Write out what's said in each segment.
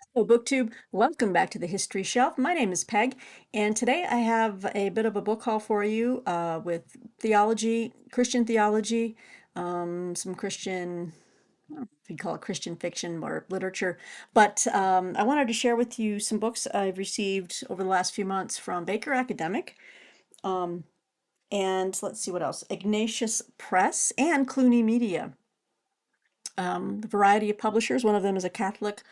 Hello, BookTube. Welcome back to the History Shelf. My name is Peg, and today I have a bit of a book haul for you with theology, Christian theology, some Christian, I don't know if you call it Christian fiction or literature, but I wanted to share with you some books I've received over the last few months from Baker Academic, and let's see what else, Ignatius Press and Clooney Media. The variety of publishers. One of them is a Catholic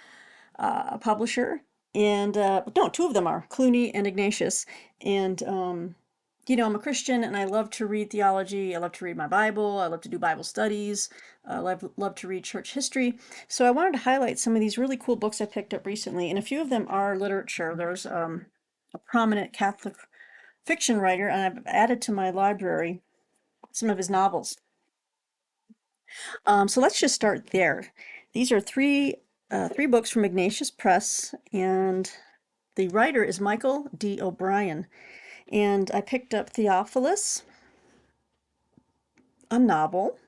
publisher, and no, two of them are Clooney and Ignatius. And I'm a Christian, and I love to read theology. I love to read my Bible. I love to do Bible studies. I love to read church history. So I wanted to highlight some of these really cool books I picked up recently, and a few of them are literature. There's a prominent Catholic fiction writer, and I've added to my library some of his novels. So let's just start there. These are three books from Ignatius Press, and the writer is Michael D. O'Brien. And I picked up Theophilus, a novel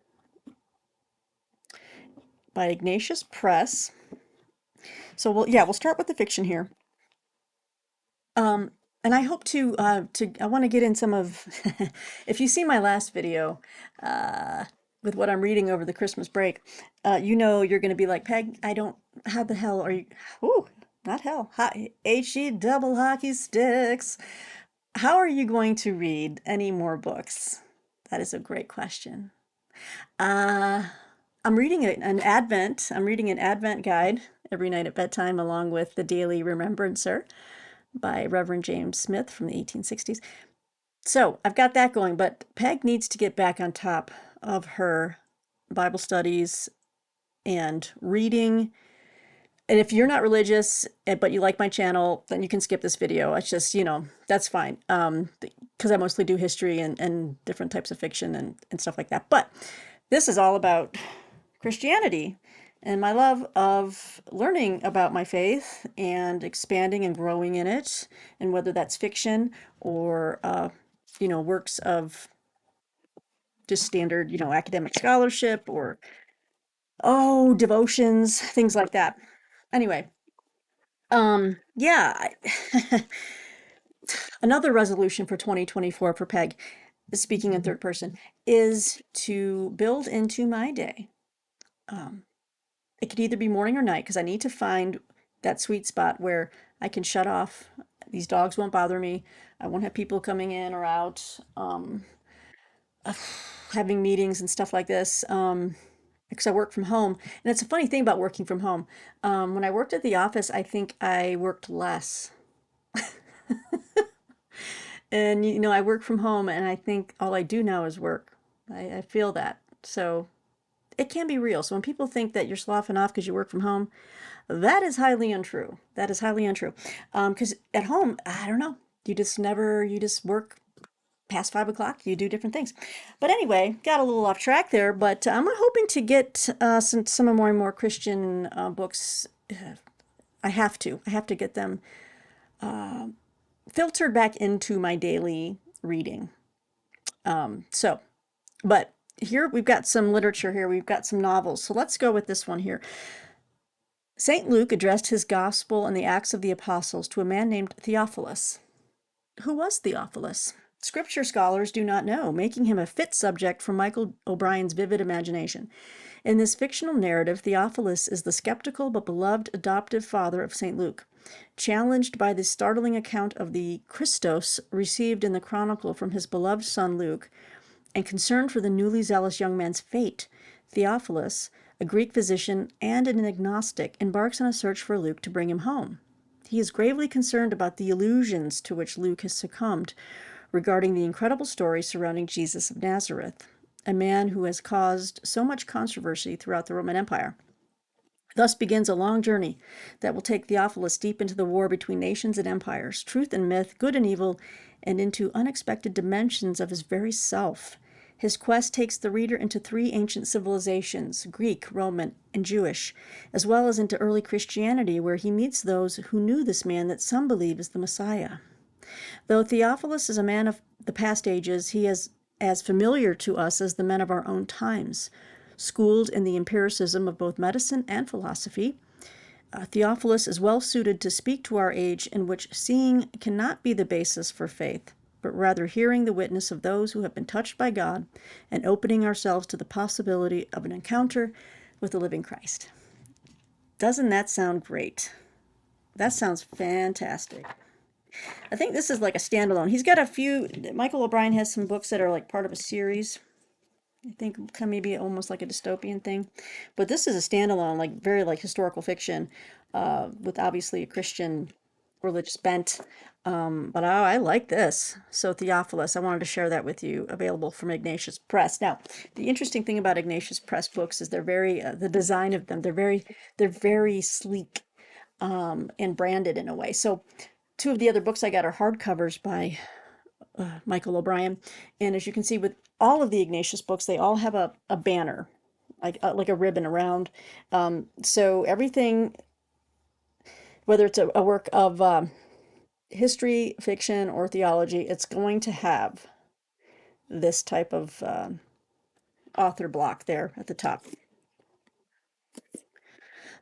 by Ignatius Press. So we'll start with the fiction here. And I hope I want to get in some of, if you see my last video, with what I'm reading over the Christmas break, you're going to be like, Peg, how the hell are you, ooh, not hell, H-E double hockey sticks. How are you going to read any more books? That is a great question. Uh, I'm reading an Advent guide every night at bedtime, along with the Daily Remembrancer by Reverend James Smith from the 1860s. So I've got that going, but Peg needs to get back on top of her Bible studies and reading. And if you're not religious, but you like my channel, then you can skip this video. It's just, that's fine. Because I mostly do history and different types of fiction and stuff like that. But this is all about Christianity and my love of learning about my faith and expanding and growing in it, and whether that's fiction or works of just standard academic scholarship or devotions, things like that. Anyway, yeah, another resolution for 2024 for Peg, speaking in third person, is to build into my day. It could either be morning or night, because I need to find that sweet spot where I can shut off. These dogs won't bother me. I won't have people coming in or out, having meetings and stuff like this. Because I work from home. And it's a funny thing about working from home. When I worked at the office, I think I worked less. And, I work from home, and I think all I do now is work. I feel that. So it can be real. So when people think that you're sloughing off because you work from home, that is highly untrue. That is highly untrue. Because at home, I don't know. You just work past 5 o'clock. You do different things. But anyway, got a little off track there. But I'm hoping to get some more and more Christian books. I have to. I have to get them filtered back into my daily reading. So, but here we've got some literature here. We've got some novels. So let's go with this one here. St. Luke addressed his gospel and the Acts of the Apostles to a man named Theophilus. Who was Theophilus? Scripture scholars do not know, making him a fit subject for Michael O'Brien's vivid imagination. In this fictional narrative, Theophilus is the skeptical but beloved adoptive father of St. Luke. Challenged by the startling account of the Christos received in the chronicle from his beloved son Luke, and concerned for the newly zealous young man's fate, Theophilus, a Greek physician and an agnostic, embarks on a search for Luke to bring him home. He is gravely concerned about the illusions to which Luke has succumbed regarding the incredible story surrounding Jesus of Nazareth, a man who has caused so much controversy throughout the Roman Empire. Thus begins a long journey that will take Theophilus deep into the war between nations and empires, truth and myth, good and evil, and into unexpected dimensions of his very self. His quest takes the reader into three ancient civilizations, Greek, Roman, and Jewish, as well as into early Christianity, where he meets those who knew this man that some believe is the Messiah. Though Theophilus is a man of the past ages, he is as familiar to us as the men of our own times. Schooled in the empiricism of both medicine and philosophy, Theophilus is well suited to speak to our age in which seeing cannot be the basis for faith, but rather hearing the witness of those who have been touched by God and opening ourselves to the possibility of an encounter with the living Christ. Doesn't that sound great? That sounds fantastic. I think this is like a standalone. He's got a few, Michael O'Brien has some books that are like part of a series. I think kind of maybe almost like a dystopian thing. But this is a standalone, like very like historical fiction, with obviously a Christian religious bent. But I like this. So Theophilus, I wanted to share that with you, available from Ignatius Press. Now, the interesting thing about Ignatius Press books is they're very, the design of them, they're very sleek, and branded in a way. So two of the other books I got are hardcovers by Michael O'Brien. And as you can see with all of the Ignatius books, they all have a banner, like a ribbon around. So everything, whether it's a work of history, fiction, or theology, it's going to have this type of author block there at the top.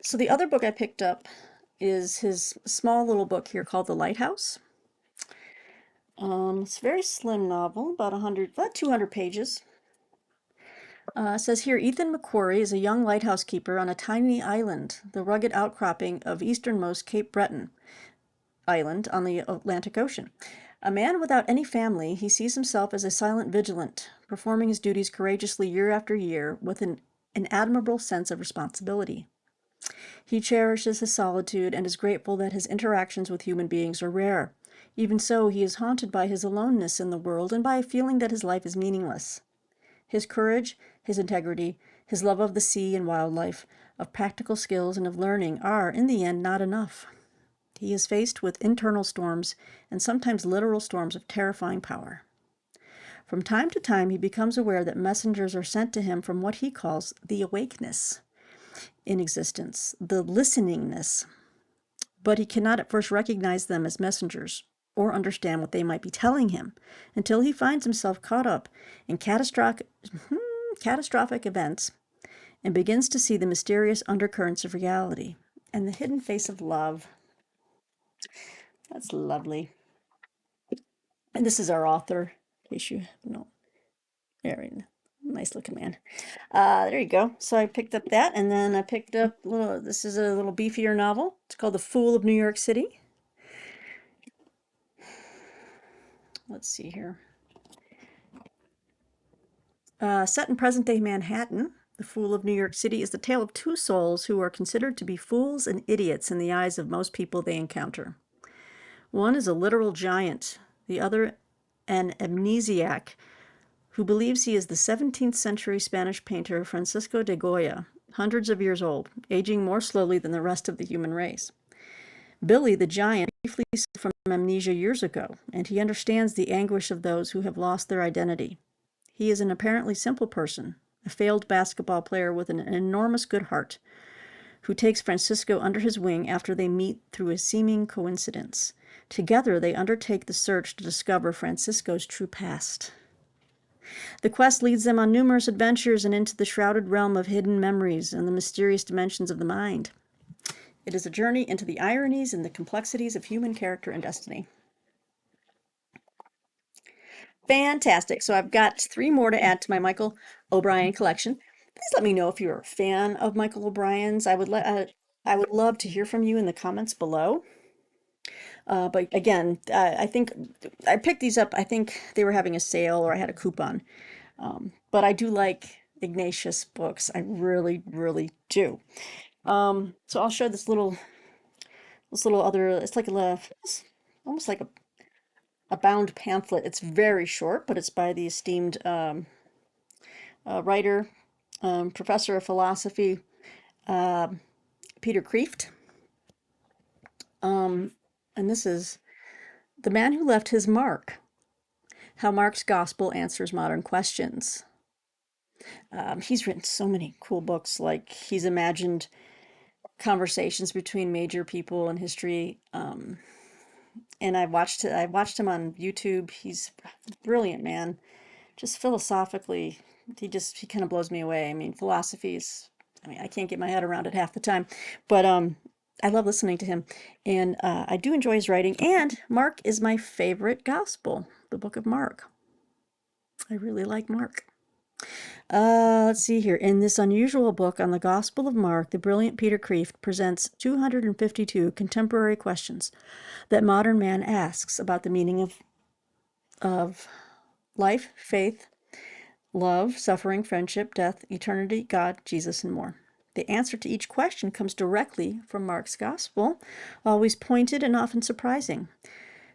So the other book I picked up is his small little book here called The Lighthouse. It's a very slim novel, about 200 pages. It says here, Ethan McQuarrie is a young lighthouse keeper on a tiny island, the rugged outcropping of easternmost Cape Breton Island on the Atlantic Ocean. A man without any family, he sees himself as a silent vigilant, performing his duties courageously year after year with an admirable sense of responsibility. He cherishes his solitude and is grateful that his interactions with human beings are rare. Even so, he is haunted by his aloneness in the world and by a feeling that his life is meaningless. His courage, his integrity, his love of the sea and wildlife, of practical skills and of learning are, in the end, not enough. He is faced with internal storms and sometimes literal storms of terrifying power. From time to time, he becomes aware that messengers are sent to him from what he calls the awakeness in existence, the listeningness, but he cannot at first recognize them as messengers or understand what they might be telling him until he finds himself caught up in catastrophic events and begins to see the mysterious undercurrents of reality and the hidden face of love. That's lovely. And this is our author, in case you know. Very nice looking man. There you go. So I picked up that, and then I picked up this is a little beefier novel. It's called The Fool of New York City. Let's see here. Set in present-day Manhattan, The Fool of New York City is the tale of two souls who are considered to be fools and idiots in the eyes of most people they encounter. One is a literal giant, the other an amnesiac who believes he is the 17th century Spanish painter Francisco de Goya, hundreds of years old, aging more slowly than the rest of the human race. Billy the giant briefly suffered from amnesia years ago, and he understands the anguish of those who have lost their identity. He is an apparently simple person, a failed basketball player with an enormous good heart, who takes Francisco under his wing after they meet through a seeming coincidence. Together, they undertake the search to discover Francisco's true past. The quest leads them on numerous adventures and into the shrouded realm of hidden memories and the mysterious dimensions of the mind. It is a journey into the ironies and the complexities of human character and destiny. Fantastic. So I've got 3 more to add to my Michael O'Brien collection. Please let me know if you're a fan of Michael O'Brien's. I would love to hear from you in the comments below. But again, I think I picked these up. I think they were having a sale or I had a coupon. But I do like Ignatius books. I really, really do. So I'll show this little other. It's like it's almost like a bound pamphlet. It's very short, but it's by the esteemed writer, professor of philosophy, Peter Kreeft. And this is The Man Who Left His Mark, How Mark's Gospel Answers Modern Questions. He's written so many cool books, like he's imagined conversations between major people in history. And I watched him on YouTube. He's a brilliant man. Just philosophically, he kind of blows me away. I mean, philosophy is, I mean, I can't get my head around it half the time. But I love listening to him, and I do enjoy his writing. And Mark is my favorite gospel, the book of Mark. I really like Mark. Let's see here. In this unusual book on the Gospel of Mark, the brilliant Peter Kreeft presents 252 contemporary questions that modern man asks about the meaning of life, faith, love, suffering, friendship, death, eternity, God, Jesus, and more. The answer to each question comes directly from Mark's Gospel, always pointed and often surprising.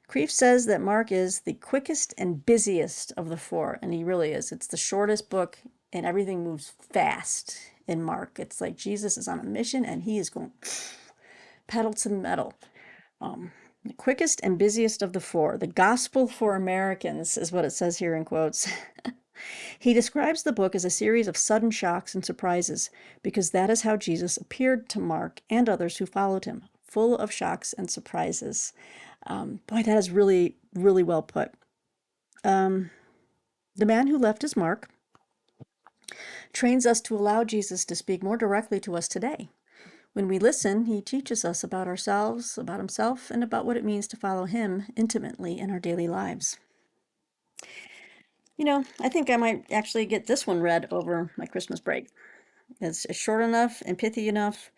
Kreeft says that Mark is the quickest and busiest of the four, and he really is. It's the shortest book, and everything moves fast in Mark. It's like Jesus is on a mission, and he is going pedal to the metal. The quickest and busiest of the four. The gospel for Americans is what it says here in quotes. He describes the book as a series of sudden shocks and surprises, because that is how Jesus appeared to Mark and others who followed him, full of shocks and surprises. Boy, that is really, really well put. The man who left his mark trains us to allow Jesus to speak more directly to us today. When we listen, he teaches us about ourselves, about himself, and about what it means to follow him intimately in our daily lives. I think I might actually get this one read over my Christmas break. It's short enough and pithy enough,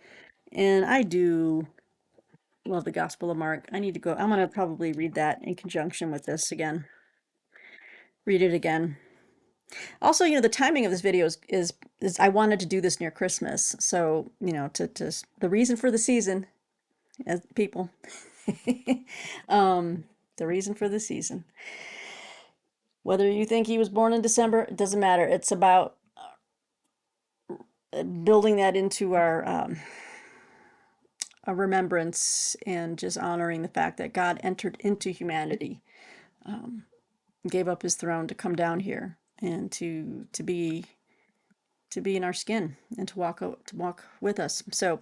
and I do love the Gospel of Mark. I need to go. I'm going to probably read that in conjunction with this again. Read it again. Also, the timing of this video is I wanted to do this near Christmas. So, to the reason for the season, as people, the reason for the season. Whether you think he was born in December, it doesn't matter. It's about building that into our a remembrance and just honoring the fact that God entered into humanity, gave up his throne to come down here and to be in our skin and to walk with us. So,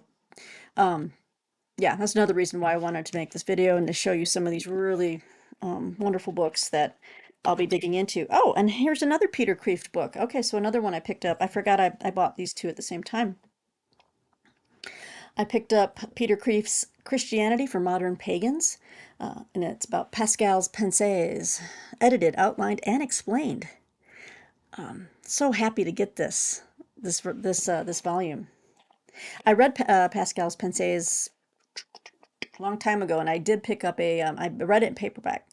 yeah, that's another reason why I wanted to make this video and to show you some of these really wonderful books that I'll be digging into. Oh, and here's another Peter Kreeft book. Okay, so another one I picked up. I forgot I bought these two at the same time. I picked up Peter Kreeft's Christianity for Modern Pagans, and it's about Pascal's Pensées, edited, outlined, and explained. So happy to get this volume. I read Pascal's Pensées a long time ago, and I did pick up I read it in paperback,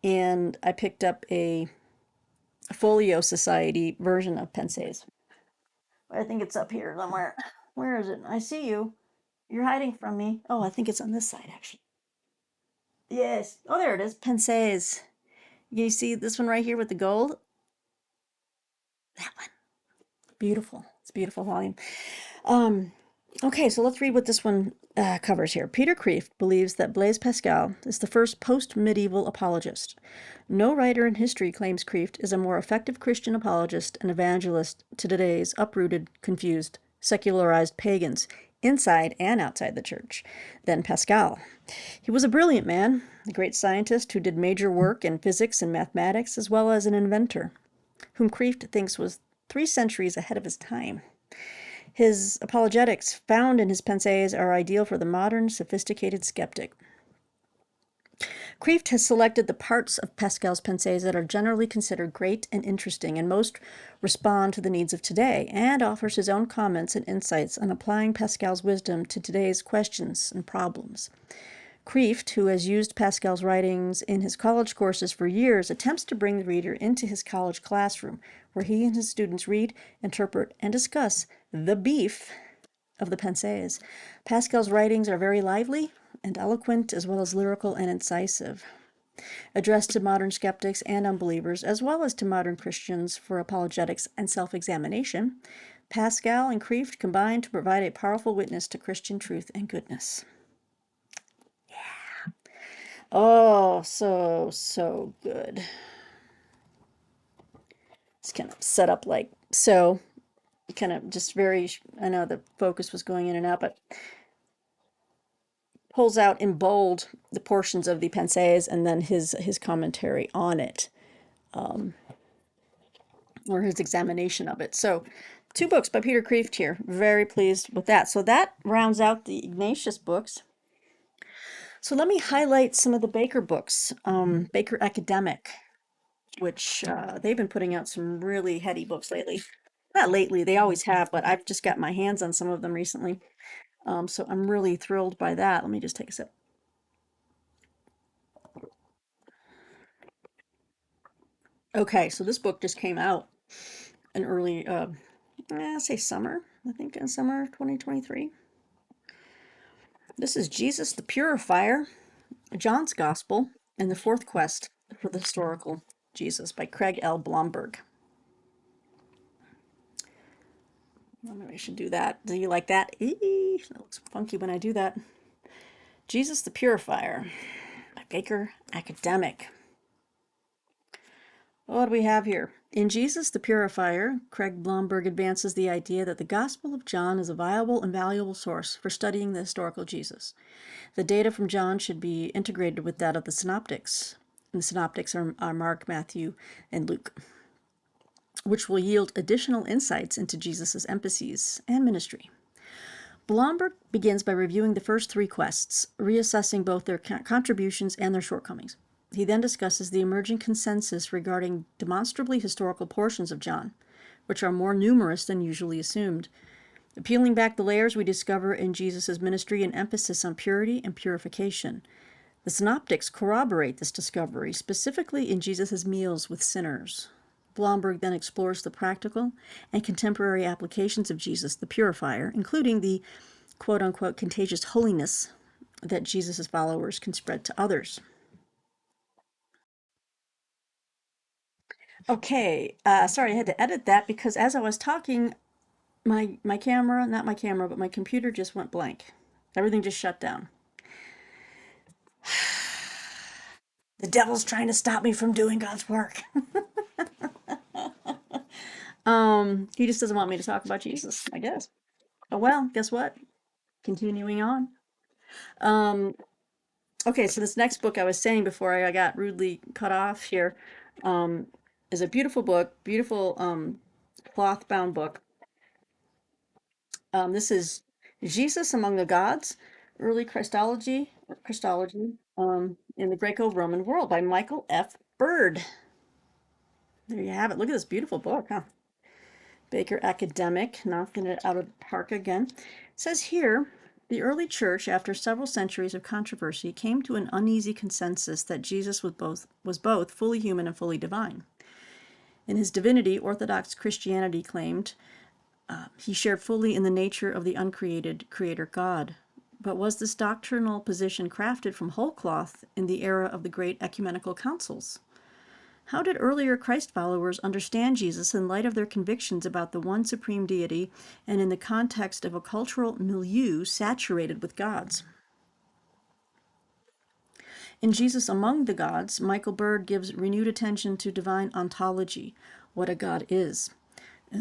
and I picked up a Folio Society version of Pensées. I think it's up here somewhere. Where is it? I see you. You're hiding from me. Oh, I think it's on this side, actually. Yes. Oh, there it is. Pensées. You see this one right here with the gold? That one. Beautiful. It's a beautiful volume. Okay, so let's read what this one covers here. Peter Kreeft believes that Blaise Pascal is the first post-medieval apologist. No writer in history claims Kreeft is a more effective Christian apologist and evangelist to today's uprooted, confused, secularized pagans, inside and outside the church, than Pascal. He was a brilliant man, a great scientist who did major work in physics and mathematics, as well as an inventor, whom Kreeft thinks was 3 centuries ahead of his time. His apologetics, found in his Pensées, are ideal for the modern, sophisticated skeptic. Kreeft has selected the parts of Pascal's Pensées that are generally considered great and interesting and most respond to the needs of today, and offers his own comments and insights on applying Pascal's wisdom to today's questions and problems. Kreeft, who has used Pascal's writings in his college courses for years, attempts to bring the reader into his college classroom, where he and his students read, interpret, and discuss the beef of the Pensées. Pascal's writings are very lively and eloquent, as well as lyrical and incisive. Addressed to modern skeptics and unbelievers, as well as to modern Christians for apologetics and self-examination, Pascal and Kreeft combine to provide a powerful witness to Christian truth and goodness. Oh, so good. It's kind of set up like so. Kind of just very, I know the focus was going in and out, but pulls out in bold the portions of the Pensées and then his commentary on it, or his examination of it. So 2 books by Peter Kreeft here. Very pleased with that. So that rounds out the Ignatius books. So let me highlight some of the Baker books. Baker Academic, which they've been putting out some really heady books lately. Not lately, they always have, but I've just got my hands on some of them recently. So I'm really thrilled by that. Let me just take a sip. Okay, so this book just came out in early, say summer, I think in summer 2023. This is Jesus the Purifier, John's Gospel, and the Fourth Quest for the Historical Jesus by Craig L. Blomberg. Well, maybe I should do that. Do you like that? Eee, that looks funky when I do that. Jesus the Purifier by Baker Academic. What do we have here? In Jesus the Purifier, Craig Blomberg advances the idea that the Gospel of John is a viable and valuable source for studying the historical Jesus. The data from John should be integrated with that of the synoptics. And the synoptics are Mark, Matthew, and Luke, which will yield additional insights into Jesus' emphases and ministry. Blomberg begins by reviewing the first 3 quests, reassessing both their contributions and their shortcomings. He then discusses the emerging consensus regarding demonstrably historical portions of John, which are more numerous than usually assumed. Peeling back the layers, we discover in Jesus' ministry an emphasis on purity and purification. The synoptics corroborate this discovery, specifically in Jesus' meals with sinners. Blomberg then explores the practical and contemporary applications of Jesus the Purifier, including the quote-unquote contagious holiness that Jesus' followers can spread to others. Okay, sorry, I had to edit that because as I was talking, my camera, not my camera, but my computer just went blank. Everything just shut down. The devil's trying to stop me from doing God's work. He just doesn't want me to talk about Jesus, I guess. Oh well, guess what? Continuing on. Um, okay, so this next book I was saying before I got rudely cut off here, um, is a beautiful book, beautiful cloth bound book. This is Jesus Among the Gods, Early Christology in the Greco-Roman World by Michael F. Bird. There you have it. Look at this beautiful book, huh? Baker Academic, knocking it out of the park again. It says here, the early church, after several centuries of controversy, came to an uneasy consensus that Jesus was both fully human and fully divine. In his divinity, Orthodox Christianity claimed he shared fully in the nature of the uncreated Creator God. But was this doctrinal position crafted from whole cloth in the era of the great ecumenical councils? How did earlier Christ followers understand Jesus in light of their convictions about the one supreme deity and in the context of a cultural milieu saturated with gods? In Jesus Among the Gods, Michael Bird gives renewed attention to divine ontology, what a god is,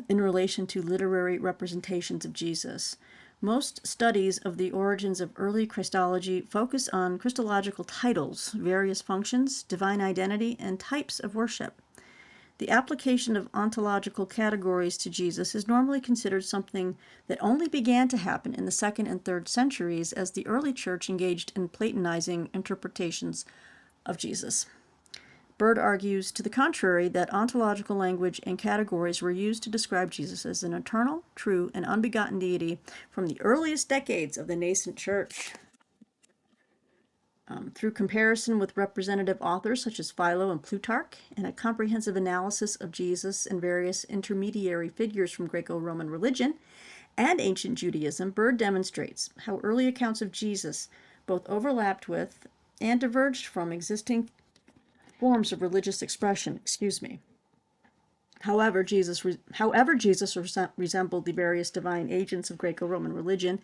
in relation to literary representations of Jesus. Most studies of the origins of early Christology focus on Christological titles, various functions, divine identity, and types of worship. The application of ontological categories to Jesus is normally considered something that only began to happen in the 2nd and 3rd centuries as the early church engaged in Platonizing interpretations of Jesus. Bird argues to the contrary that ontological language and categories were used to describe Jesus as an eternal, true, and unbegotten deity from the earliest decades of the nascent church. Through comparison with representative authors such as Philo and Plutarch, and a comprehensive analysis of Jesus and various intermediary figures from Greco-Roman religion and ancient Judaism, Bird demonstrates how early accounts of Jesus both overlapped with and diverged from existing forms of religious expression. However, Jesus resembled the various divine agents of Greco-Roman religion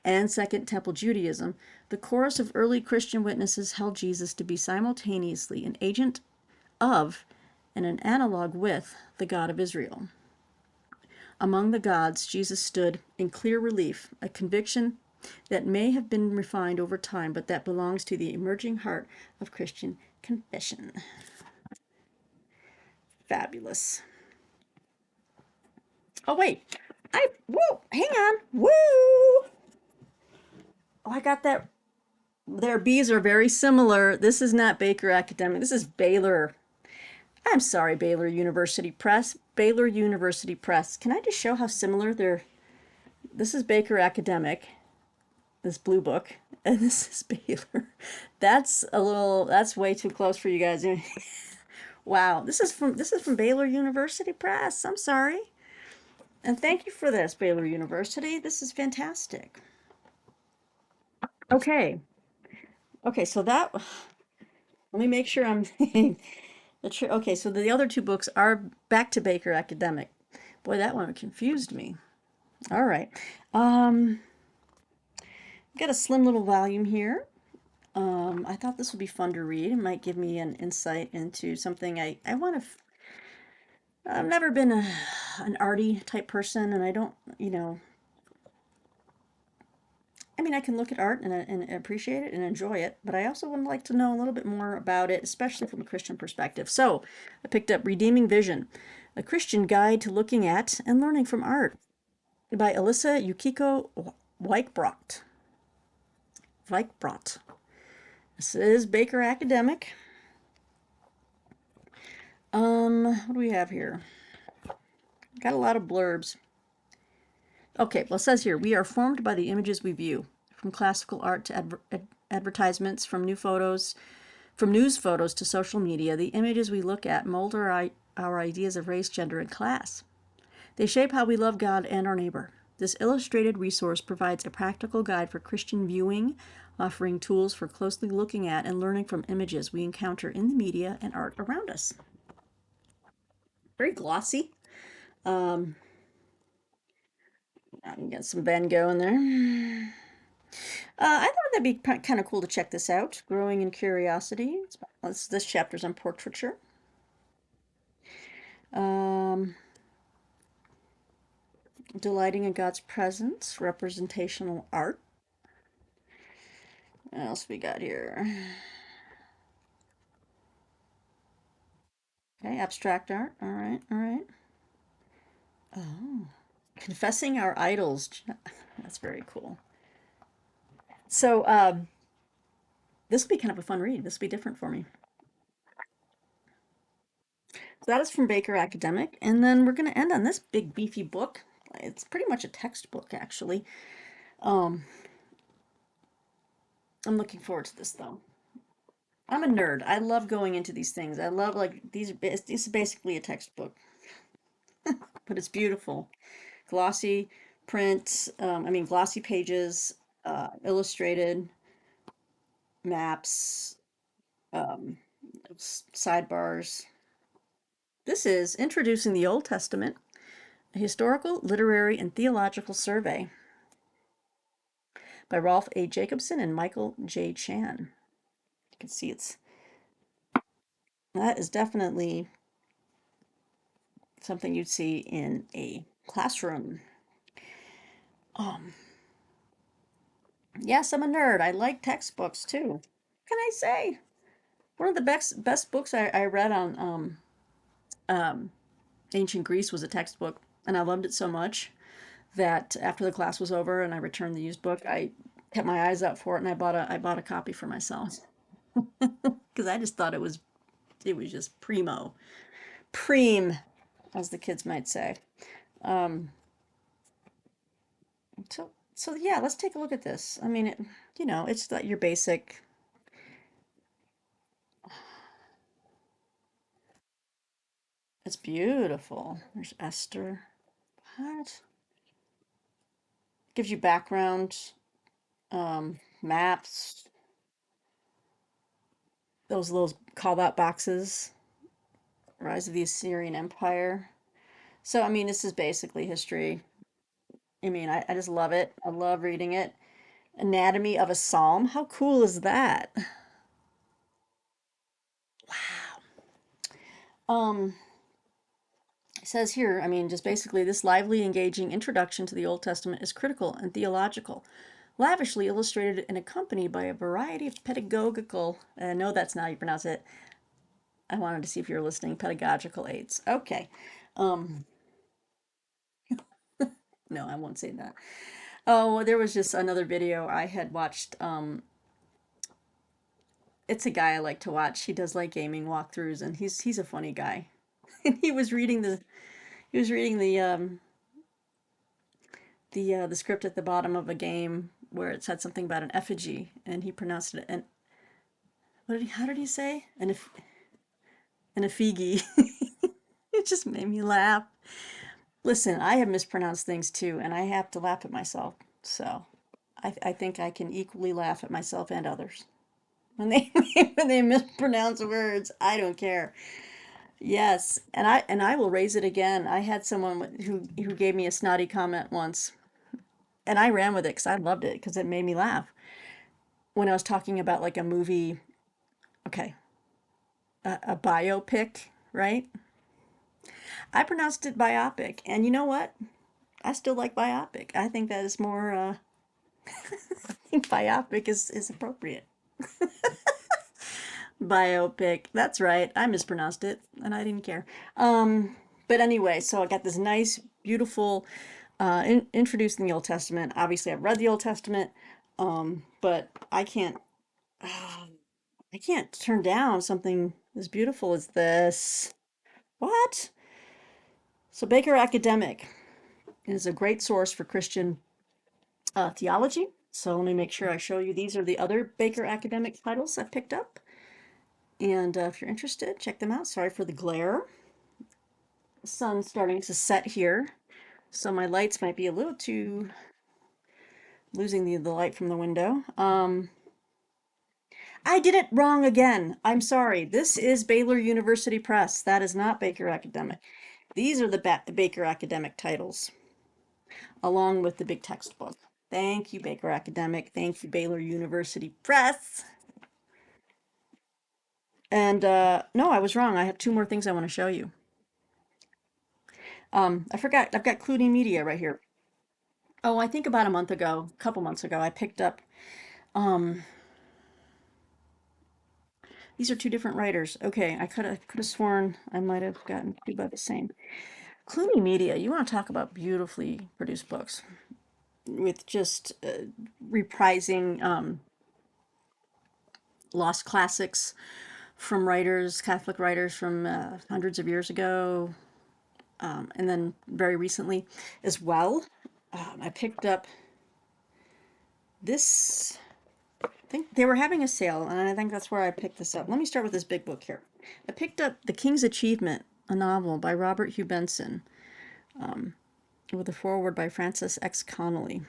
and Second Temple Judaism. The chorus of early Christian witnesses held Jesus to be simultaneously an agent of and an analog with the God of Israel. Among the gods, Jesus stood in clear relief, a conviction that may have been refined over time, but that belongs to the emerging heart of Christian confession. Fabulous. Oh, wait. Whoa, hang on. Woo! Oh, I got that. Their B's are very similar. This is not Baker Academic. This is Baylor. I'm sorry, Baylor University Press. Baylor University Press. Can I just show how similar they're? This is Baker Academic, this blue book, and this is Baylor. That's way too close for you guys. Wow, this is from Baylor University Press. I'm sorry. And thank you for this, Baylor University. This is fantastic. Okay. Okay, so that let me make sure I'm okay, so the other two books are back to Baker Academic. Boy, that one confused me. All right. Um, got a slim little volume here. I thought this would be fun to read. It might give me an insight into something I want to. I've never been an arty type person, and I don't, I mean, I can look at art and appreciate it and enjoy it, but I also would like to know a little bit more about it, especially from a Christian perspective. So I picked up Redeeming Vision, a Christian guide to looking at and learning from art by Alyssa Yukiko Weichbrocht. Weichbrocht. This is Baker Academic. What do we have here? Got a lot of blurbs. Okay, well, it says here, we are formed by the images we view, from classical art to advertisements, from news photos to social media. The images we look at mold our ideas of race, gender, and class. They shape how we love God and our neighbor. This illustrated resource provides a practical guide for Christian viewing, offering tools for closely looking at and learning from images we encounter in the media and art around us. Very glossy. Um, you got some Van Gogh in there. I thought that'd be kind of cool to check this out. Growing in Curiosity. This chapter's on portraiture. Um, Delighting in God's presence, representational art. What else we got here? Okay, abstract art. All right, all right. Oh, confessing our idols. That's very cool. So, this will be kind of a fun read. This will be different for me. So that is from Baker Academic, and then we're going to end on this big beefy book. It's pretty much a textbook, actually. Um, I'm looking forward to this though. I'm a nerd. I love going into these things. I love like these. This is basically a textbook, but it's beautiful, glossy print. I mean, glossy pages, illustrated maps, um, sidebars. This is Introducing the Old Testament, a historical, literary, and theological survey by Rolf A. Jacobson and Michael J. Chan. You can see that is definitely something you'd see in a classroom. Um, yes, I'm a nerd. I like textbooks too. What can I say? One of the best books I read on um, ancient Greece was a textbook, and I loved it so much that after the class was over and I returned the used book, I kept my eyes out for it and I bought a copy for myself because I just thought it was just preem, as the kids might say. Um, so yeah, let's take a look at this. I mean, it's like your basic. It's beautiful. There's Esther. What? Gives you background, maps, those little call out boxes, Rise of the Assyrian Empire. So, I mean, this is basically history. I mean, I just love it. I love reading it. Anatomy of a Psalm. How cool is that? Um, it says here, I mean, just basically this lively, engaging introduction to the Old Testament is critical and theological, lavishly illustrated and accompanied by a variety of pedagogical, no, that's not how you pronounce it. I wanted to see if you're listening, pedagogical aids. Okay. Um, No, I won't say that. Oh, there was just another video I had watched. It's a guy I like to watch. He does like gaming walkthroughs, and he's a funny guy. And he was reading the script at the bottom of a game where it said something about an effigy, and he pronounced it an how did he say an effigy? It just made me laugh. Listen, I have mispronounced things too, and I have to laugh at myself. So I think I can equally laugh at myself and others when they when they mispronounce words. I don't care. Yes, and I will raise it again. I had someone who gave me a snotty comment once, and I ran with it because I loved it because it made me laugh when I was talking about like a movie. Okay, a biopic, right? I pronounced it biopic, and you know what? I still like biopic. I think that is more. I think biopic is appropriate. Biopic. That's right. I mispronounced it, and I didn't care. But anyway, so I got this nice, beautiful, introduced in the Old Testament. Obviously, I've read the Old Testament, but I can't turn down something as beautiful as this. What? So Baker Academic is a great source for Christian theology. So let me make sure I show you. These are the other Baker Academic titles I've picked up. And if you're interested, check them out. Sorry for the glare. The sun's starting to set here, so my lights might be a little too losing the light from the window. I did it wrong again. I'm sorry. This is Baylor University Press. That is not Baker Academic. These are the Baker Academic titles, along with the big textbook. Thank you, Baker Academic. Thank you, Baylor University Press. And no, I was wrong. I have two more things I want to show you. I forgot. I've got Clooney Media right here. Oh, I think about a month ago, a couple months ago, I picked up. Um, these are two different writers. Okay, I could have sworn I might have gotten two by the same. Clooney Media. You want to talk about beautifully produced books with just reprising lost classics from writers, Catholic writers from hundreds of years ago, and then very recently as well. I picked up this. I think they were having a sale, and I think that's where I picked this up. Let me start with this big book here. I picked up The King's Achievement, a novel by Robert Hugh Benson, with a foreword by Francis X. Connolly.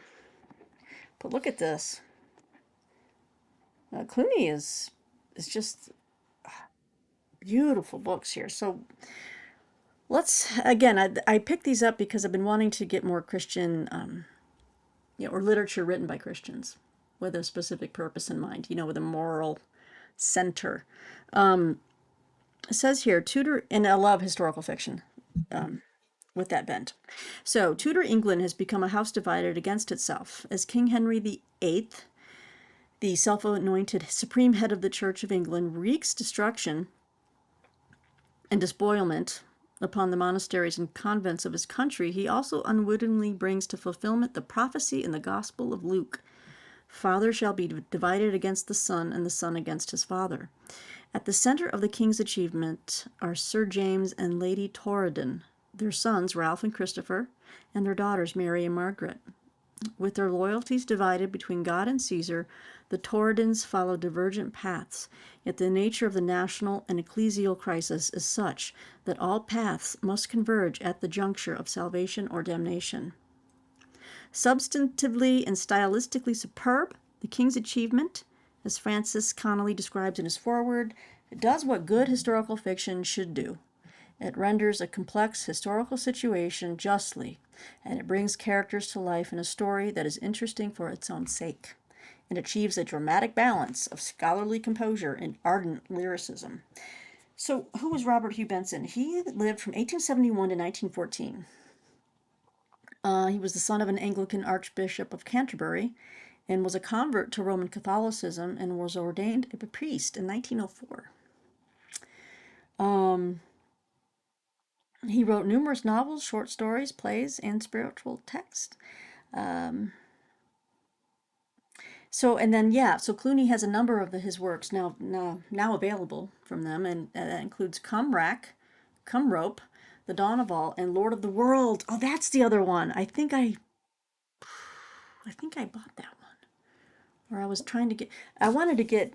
But look at this. Clooney is just beautiful books here. So let's again. I picked these up because I've been wanting to get more Christian, or literature written by Christians with a specific purpose in mind. With a moral center. It says here, Tudor, and I love historical fiction with that bent. So, Tudor England has become a house divided against itself, as King Henry VIII, the self anointed supreme head of the Church of England, wreaks destruction and despoilment upon the monasteries and convents of his country. He also unwittingly brings to fulfillment the prophecy in the Gospel of Luke: Father shall be divided against the son, and the son against his father. At the center of the king's achievement are Sir James and Lady Torridon, their sons Ralph and Christopher, and their daughters Mary and Margaret. With their loyalties divided between God and Caesar, the Torridons follow divergent paths, yet the nature of the national and ecclesial crisis is such that all paths must converge at the juncture of salvation or damnation. Substantively and stylistically superb, The King's Achievement, as Francis Connolly describes in his foreword, it does what good historical fiction should do. It renders a complex historical situation justly, and it brings characters to life in a story that is interesting for its own sake. It achieves a dramatic balance of scholarly composure and ardent lyricism. So, who was Robert Hugh Benson? He lived from 1871 to 1914. He was the son of an Anglican Archbishop of Canterbury and was a convert to Roman Catholicism and was ordained a priest in 1904. He wrote numerous novels, short stories, plays, and spiritual text. Um, and then, yeah, so Clooney has a number of his works now available from them, and that includes Come Rack, Come Rope, The Dawn of All, and Lord of the World. Oh, that's the other one. I think I bought that one. Or I was trying to get, I wanted to get,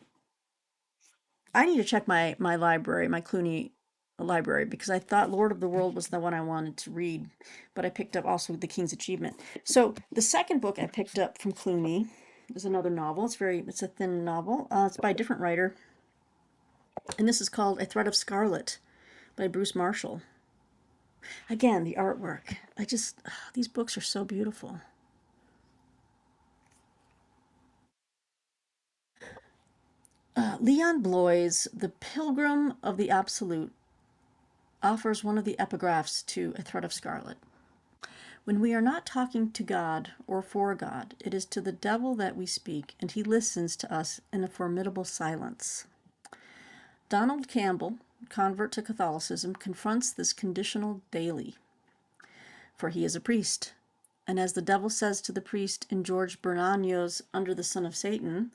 I need to check my library, my Clooney library, because I thought Lord of the World was the one I wanted to read, but I picked up also The King's Achievement. So the second book I picked up from Clooney is another novel. It's a thin novel. It's by a different writer, and this is called A Thread of Scarlet by Bruce Marshall. Again, the artwork. These books are so beautiful. Leon Bloy's The Pilgrim of the Absolute offers one of the epigraphs to A Thread of Scarlet. When we are not talking to God or for God, it is to the devil that we speak, and he listens to us in a formidable silence. Donald Campbell, convert to Catholicism, confronts this conditional daily, for he is a priest. And as the devil says to the priest in George Bernagno's Under the Son of Satan,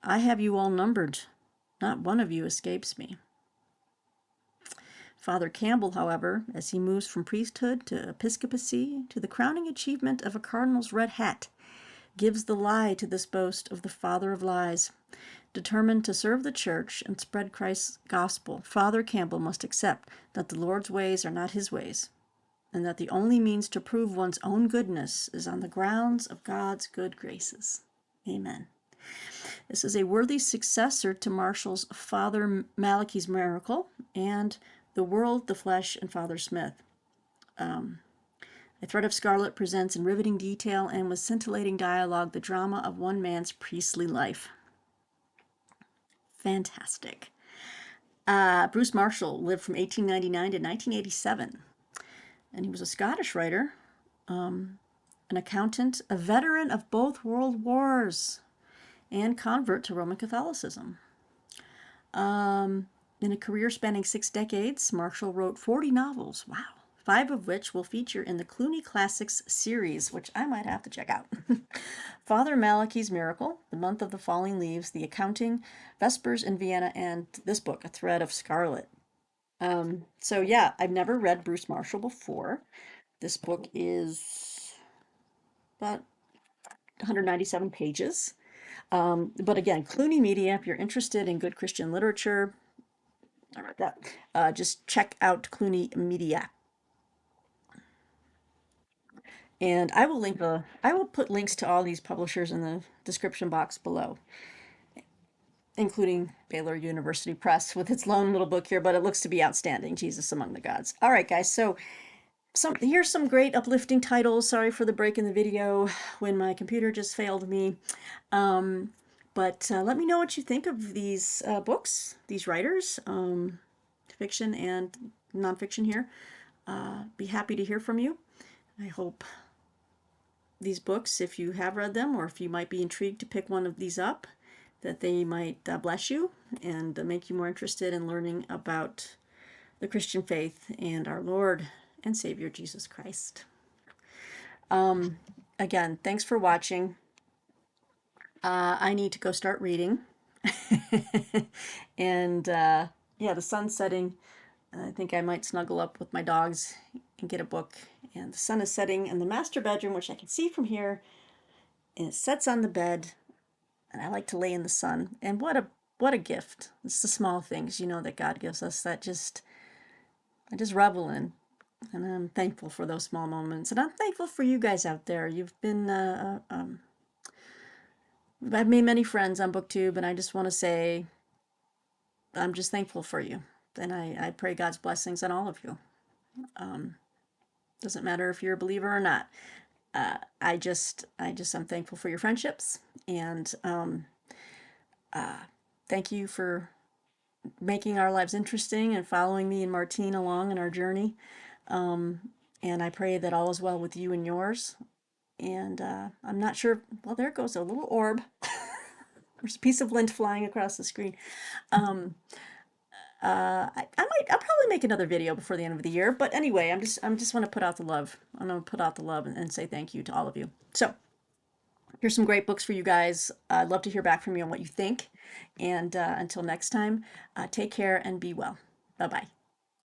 I have you all numbered. Not one of you escapes me. Father Campbell, however, as he moves from priesthood to episcopacy to the crowning achievement of a cardinal's red hat, gives the lie to this boast of the father of lies. Determined to serve the church and spread Christ's gospel, Father Campbell must accept that the Lord's ways are not his ways, and that the only means to prove one's own goodness is on the grounds of God's good graces. Amen. This is a worthy successor to Marshall's Father Malachi's Miracle and The World, the Flesh, and Father Smith. A Thread of Scarlet presents in riveting detail and with scintillating dialogue the drama of one man's priestly life. Fantastic. Bruce Marshall lived from 1899 to 1987, and he was a Scottish writer, an accountant, a veteran of both world wars, and convert to Roman Catholicism. In a career spanning 6 decades, Marshall wrote 40 novels. Wow. 5 of which will feature in the Clooney Classics series, which I might have to check out. Father Malachi's Miracle, The Month of the Falling Leaves, The Accounting, Vespers in Vienna, and this book, A Thread of Scarlet. So yeah, I've never read Bruce Marshall before. This book is about 197 pages. But again, Clooney Media, if you're interested in good Christian literature, I read that. Just check out Clooney Media. And I will put links to all these publishers in the description box below, including Baylor University Press with its lone little book here, but it looks to be outstanding, Jesus Among the Gods. All right, guys, so here's some great uplifting titles. Sorry for the break in the video when my computer just failed me. But let me know what you think of these books, these writers, fiction and nonfiction here. Be happy to hear from you. I hope these books, if you have read them or if you might be intrigued to pick one of these up, that they might bless you and make you more interested in learning about the Christian faith and our Lord and Savior Jesus Christ. Again, thanks for watching. I need to go start reading. And yeah, the sun's setting. I think I might snuggle up with my dogs and get a book. And the sun is setting in the master bedroom, which I can see from here. And it sets on the bed. And I like to lay in the sun. And what a gift. It's the small things, that God gives us that I just revel in. And I'm thankful for those small moments. And I'm thankful for you guys out there. You've been, I've made many friends on BookTube, and I just want to say I'm just thankful for you. And I pray God's blessings on all of you. Doesn't matter if you're a believer or not. I'm thankful for your friendships, and thank you for making our lives interesting and following me and Martine along in our journey. And I pray that all is well with you and yours. And I'm not sure. Well, there goes a little orb. There's a piece of lint flying across the screen. I'll probably make another video before the end of the year. But anyway, I'm just want to put out the love. I'm gonna put out the love and say thank you to all of you. So here's some great books for you guys. I'd love to hear back from you on what you think. And until next time, take care and be well. Bye bye.